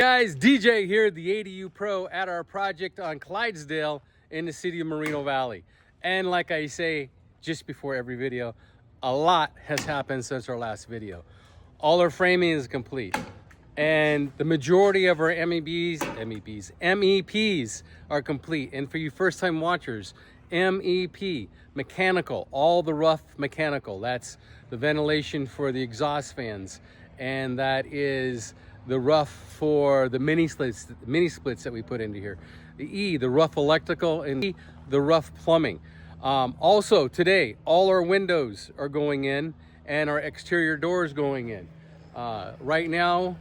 Guys, DJ here, the ADU Pro at our project on Clydesdale in the city of Moreno Valley. And like I say just before every video, a lot has happened since our last video. All our framing is complete. And the majority of our MEPs are complete. And for you first-time watchers, MEP, mechanical, all the rough mechanical. That's the ventilation for the exhaust fans. And that is the rough for the mini splits that we put into here. The E, the rough electrical, and E, the rough plumbing. Also today, all our windows are going in and our exterior doors going in. Right now,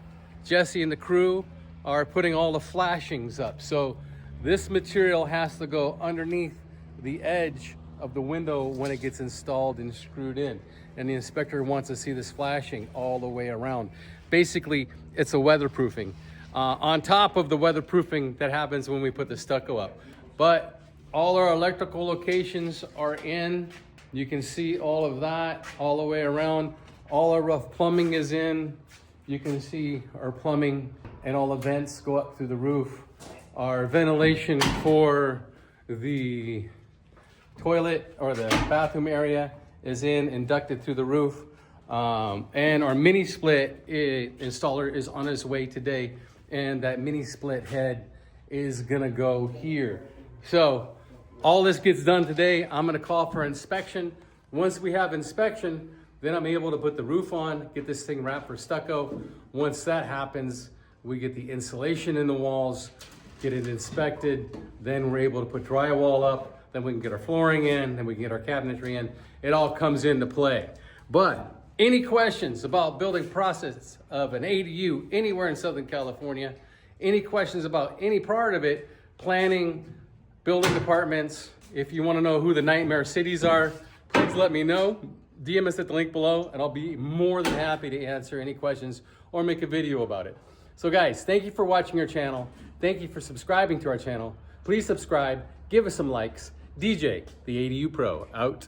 Jesse and the crew are putting all the flashings up. So this material has to go underneath the edge of the window when it gets installed and screwed in. And the inspector wants to see this flashing all the way around. Basically, it's a weatherproofing. On top of the weatherproofing that happens when we put the stucco up. But all our electrical locations are in. You can see all of that all the way around. All our rough plumbing is in. You can see our plumbing and all the vents go up through the roof. Our ventilation for the toilet or the bathroom area is inducted through the roof. And our mini split installer is on his way today, and that mini split head is gonna go here. So all this gets done today. I'm gonna call for inspection. Once we have inspection, then I'm able to put the roof on, get this thing wrapped for stucco. Once that happens, we get the insulation in the walls, get it inspected, then we're able to put drywall up, then we can get our flooring in, then we can get our cabinetry in. It all comes into play. But any questions about building process of an ADU anywhere in Southern California, any questions about any part of it, planning, building departments, if you want to know who the nightmare cities are, please let me know. DM us at the link below, and I'll be more than happy to answer any questions or make a video about it. So guys, thank you for watching our channel. Thank you for subscribing to our channel. Please subscribe, give us some likes. DJ, the ADU Pro, out.